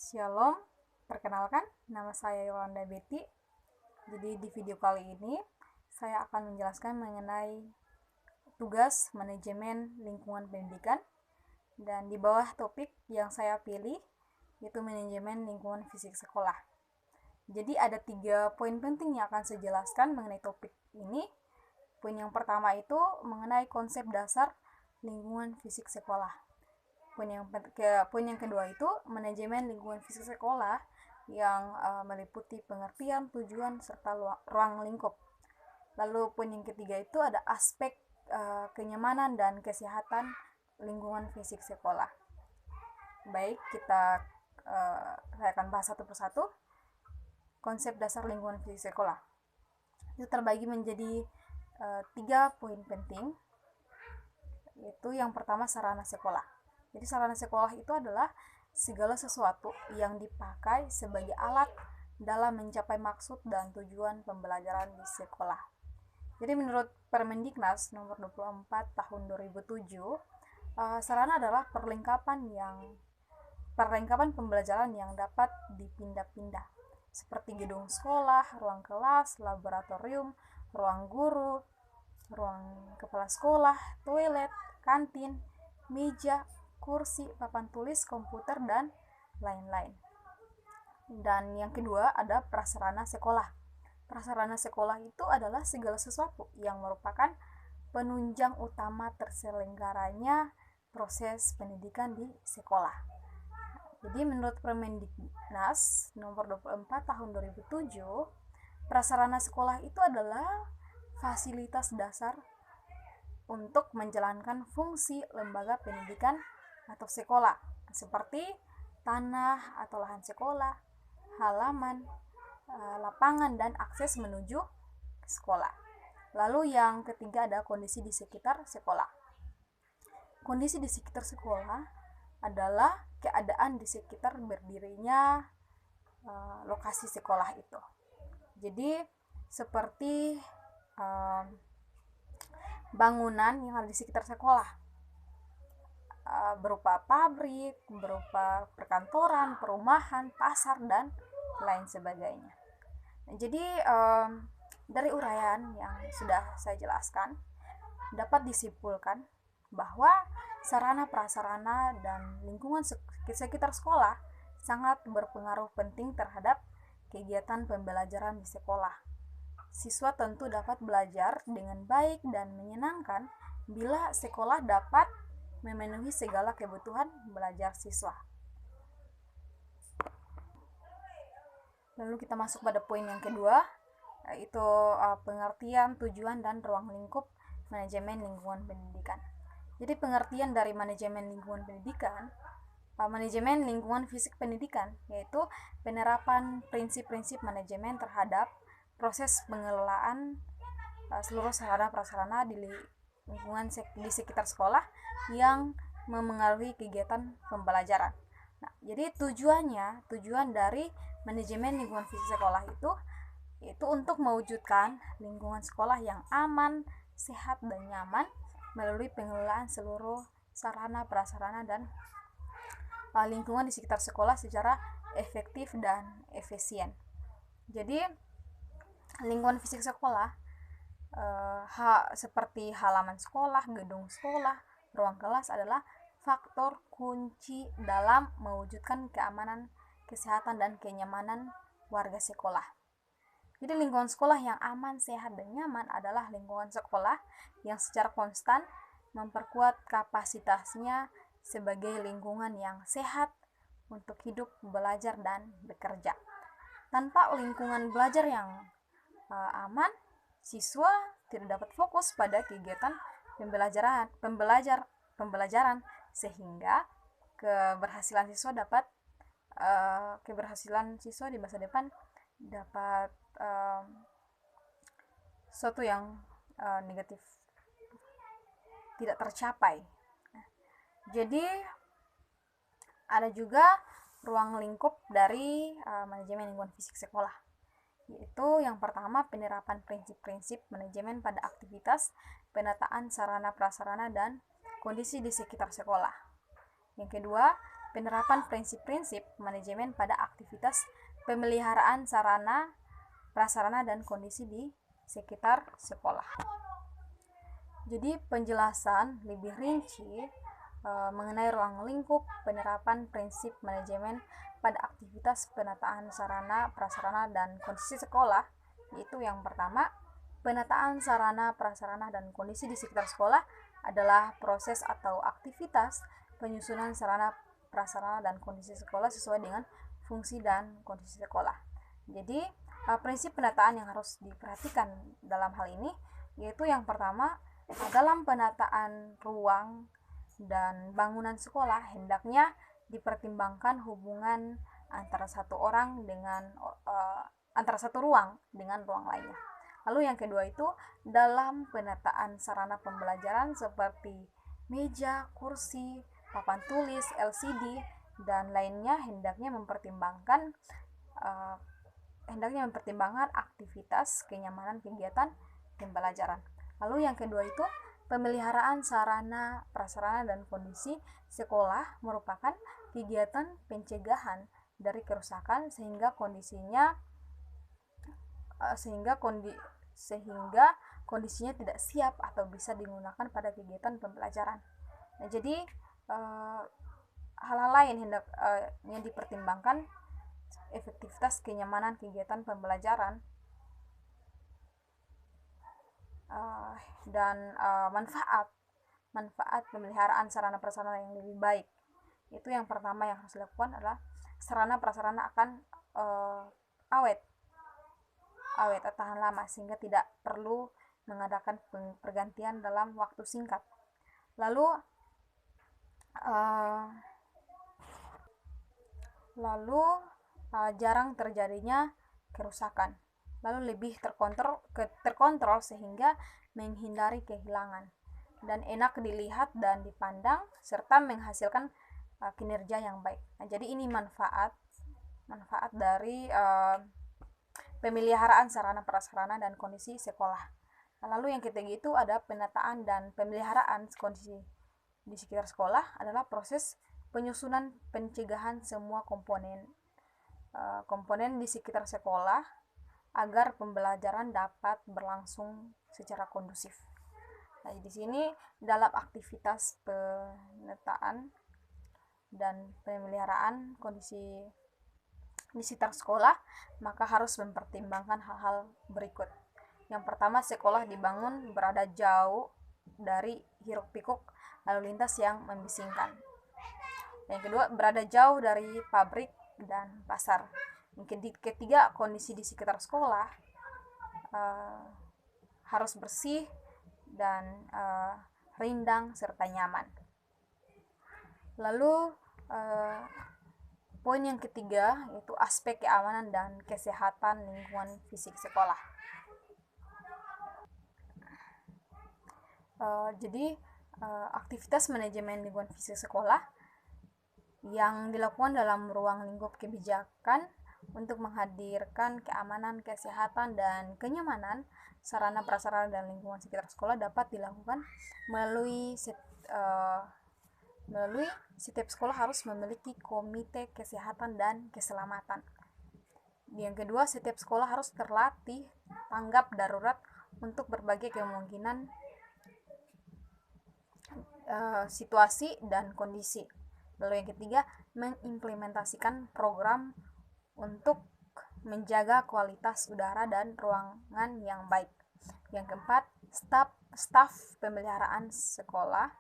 Shalom, perkenalkan nama saya Yolanda Betty. Jadi di video kali ini saya akan menjelaskan mengenai tugas manajemen lingkungan pendidikan, dan di bawah topik yang saya pilih yaitu manajemen lingkungan fisik sekolah. Jadi ada 3 poin penting yang akan saya jelaskan mengenai topik ini. Poin yang pertama itu mengenai konsep dasar lingkungan fisik sekolah. Poin yang kedua itu manajemen lingkungan fisik sekolah yang meliputi pengertian, tujuan, serta ruang lingkup. Lalu poin yang ketiga itu ada aspek kenyamanan dan kesehatan lingkungan fisik sekolah. Baik, saya akan bahas satu persatu. Konsep dasar lingkungan fisik sekolah itu terbagi menjadi 3 poin penting, yaitu yang pertama sarana sekolah. Jadi sarana sekolah itu adalah segala sesuatu yang dipakai sebagai alat dalam mencapai maksud dan tujuan pembelajaran di sekolah. Jadi menurut Permendiknas nomor 24 tahun 2007, sarana adalah perlengkapan pembelajaran yang dapat dipindah-pindah, seperti gedung sekolah, ruang kelas, laboratorium, ruang guru, ruang kepala sekolah, toilet, kantin, meja, kursi, papan tulis, komputer, dan lain-lain. Dan yang kedua ada prasarana sekolah. Prasarana sekolah itu adalah segala sesuatu yang merupakan penunjang utama terselenggaranya proses pendidikan di sekolah. Jadi menurut Permendiknas nomor 24 tahun 2007, prasarana sekolah itu adalah fasilitas dasar untuk menjalankan fungsi lembaga pendidikan atau sekolah, seperti tanah atau lahan sekolah, halaman, lapangan, dan akses menuju sekolah. Lalu yang ketiga ada kondisi di sekitar sekolah. Kondisi di sekitar sekolah adalah keadaan di sekitar berdirinya lokasi sekolah itu. Jadi seperti bangunan yang ada di sekitar sekolah, berupa pabrik, berupa perkantoran, perumahan, pasar, dan lain sebagainya. Jadi dari uraian yang sudah saya jelaskan dapat disimpulkan bahwa sarana prasarana dan lingkungan sekitar sekolah sangat berpengaruh penting terhadap kegiatan pembelajaran di sekolah. Siswa tentu dapat belajar dengan baik dan menyenangkan bila sekolah dapat memenuhi segala kebutuhan belajar siswa. Lalu kita masuk pada poin yang kedua, yaitu pengertian, tujuan, dan ruang lingkup manajemen lingkungan pendidikan. Jadi pengertian dari manajemen lingkungan pendidikan, manajemen lingkungan fisik pendidikan, yaitu penerapan prinsip-prinsip manajemen terhadap proses pengelolaan seluruh sarana prasarana di lingkungan di sekitar sekolah yang memengaruhi kegiatan pembelajaran. Nah, jadi tujuan dari manajemen lingkungan fisik sekolah itu untuk mewujudkan lingkungan sekolah yang aman, sehat, dan nyaman melalui pengelolaan seluruh sarana prasarana dan lingkungan di sekitar sekolah secara efektif dan efisien. Jadi lingkungan fisik sekolah seperti halaman sekolah, gedung sekolah, ruang kelas adalah faktor kunci dalam mewujudkan keamanan, kesehatan, dan kenyamanan warga sekolah. Jadi lingkungan sekolah yang aman, sehat, dan nyaman adalah lingkungan sekolah yang secara konstan memperkuat kapasitasnya sebagai lingkungan yang sehat untuk hidup, belajar, dan bekerja. Tanpa lingkungan belajar yang aman, siswa tidak dapat fokus pada kegiatan pembelajaran sehingga keberhasilan siswa di masa depan dapat sesuatu yang negatif, tidak tercapai. Jadi ada juga ruang lingkup dari manajemen lingkungan fisik sekolah, yaitu yang pertama penerapan prinsip-prinsip manajemen pada aktivitas, penataan sarana prasarana, dan kondisi di sekitar sekolah. Yang kedua, penerapan prinsip-prinsip manajemen pada aktivitas pemeliharaan sarana, prasarana, dan kondisi di sekitar sekolah. Jadi penjelasan lebih rinci mengenai ruang lingkup penerapan prinsip manajemen pada aktivitas penataan sarana, prasarana, dan kondisi sekolah, yaitu yang pertama, penataan sarana, prasarana, dan kondisi di sekitar sekolah adalah proses atau aktivitas penyusunan sarana, prasarana, dan kondisi sekolah sesuai dengan fungsi dan kondisi sekolah. Jadi, prinsip penataan yang harus diperhatikan dalam hal ini yaitu yang pertama, dalam penataan ruang dan bangunan sekolah hendaknya dipertimbangkan hubungan antara satu ruang dengan ruang lainnya. Lalu yang kedua itu, dalam penataan sarana pembelajaran seperti meja, kursi, papan tulis, LCD, dan lainnya hendaknya mempertimbangkan aktivitas kenyamanan kegiatan pembelajaran. Lalu yang kedua itu, pemeliharaan sarana, prasarana, dan kondisi sekolah merupakan kegiatan pencegahan dari kerusakan sehingga kondisinya tidak siap atau bisa digunakan pada kegiatan pembelajaran. Nah, jadi hal-hal lain yang dipertimbangkan efektivitas kenyamanan kegiatan pembelajaran dan manfaat pemeliharaan sarana prasarana yang lebih baik. Itu yang pertama yang harus dilakukan adalah sarana prasarana akan awet atau tahan lama sehingga tidak perlu mengadakan pergantian dalam waktu singkat. Lalu jarang terjadinya kerusakan. Lalu lebih terkontrol sehingga menghindari kehilangan dan enak dilihat dan dipandang serta menghasilkan kinerja yang baik. Nah, jadi ini manfaat dari pemeliharaan sarana prasarana dan kondisi sekolah. Lalu yang ketiga itu ada penataan dan pemeliharaan kondisi di sekitar sekolah adalah proses penyusunan pencegahan semua komponen di sekitar sekolah agar pembelajaran dapat berlangsung secara kondusif. Nah, di sini dalam aktivitas penataan dan pemeliharaan kondisi di sekitar sekolah, maka harus mempertimbangkan hal-hal berikut. Yang pertama, sekolah dibangun berada jauh dari hiruk-pikuk lalu lintas yang membisingkan. Yang kedua, berada jauh dari pabrik dan pasar. Yang ketiga, kondisi di sekitar sekolah harus bersih dan rindang serta nyaman. Lalu poin yang ketiga yaitu aspek keamanan dan kesehatan lingkungan fisik sekolah. Jadi aktivitas manajemen lingkungan fisik sekolah yang dilakukan dalam ruang lingkup kebijakan untuk menghadirkan keamanan, kesehatan, dan kenyamanan sarana prasarana dan lingkungan sekitar sekolah dapat dilakukan melalui setiap sekolah harus memiliki komite kesehatan dan keselamatan. Yang kedua, setiap sekolah harus terlatih tanggap darurat untuk berbagai kemungkinan situasi dan kondisi. Lalu yang ketiga, mengimplementasikan program untuk menjaga kualitas udara dan ruangan yang baik. Yang keempat, staf pemeliharaan sekolah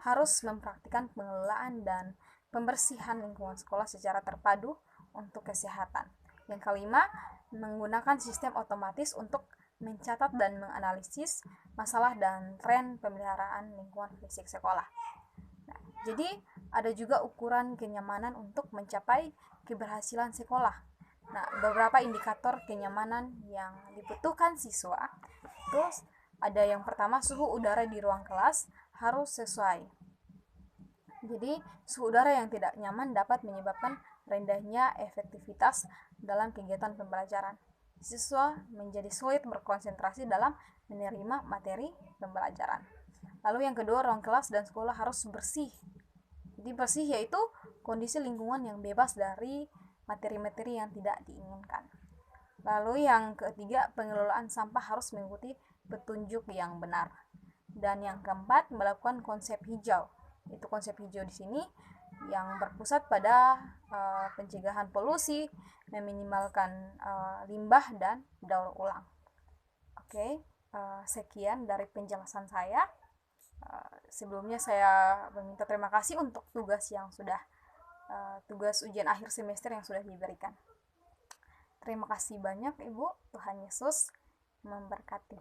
harus mempraktikkan pengelolaan dan pembersihan lingkungan sekolah secara terpadu untuk kesehatan. Yang kelima, menggunakan sistem otomatis untuk mencatat dan menganalisis masalah dan tren pemeliharaan lingkungan fisik sekolah. Nah, jadi ada juga ukuran kenyamanan untuk mencapai keberhasilan sekolah. Nah, beberapa indikator kenyamanan yang dibutuhkan siswa. Terus ada yang pertama, suhu udara di ruang kelas harus sesuai. Jadi, suhu udara yang tidak nyaman dapat menyebabkan rendahnya efektivitas dalam kegiatan pembelajaran. Siswa menjadi sulit berkonsentrasi dalam menerima materi pembelajaran. Lalu yang kedua, ruang kelas dan sekolah harus bersih Jadi bersih yaitu kondisi lingkungan yang bebas dari materi-materi yang tidak diinginkan. Lalu yang ketiga, pengelolaan sampah harus mengikuti petunjuk yang benar. Dan yang keempat, melakukan konsep hijau. Itu konsep hijau di sini yang berpusat pada pencegahan polusi, meminimalkan limbah dan daur ulang. Oke, sekian dari penjelasan saya. Sebelumnya saya meminta terima kasih untuk tugas ujian akhir semester yang sudah diberikan. Terima kasih banyak Ibu. Tuhan Yesus memberkati.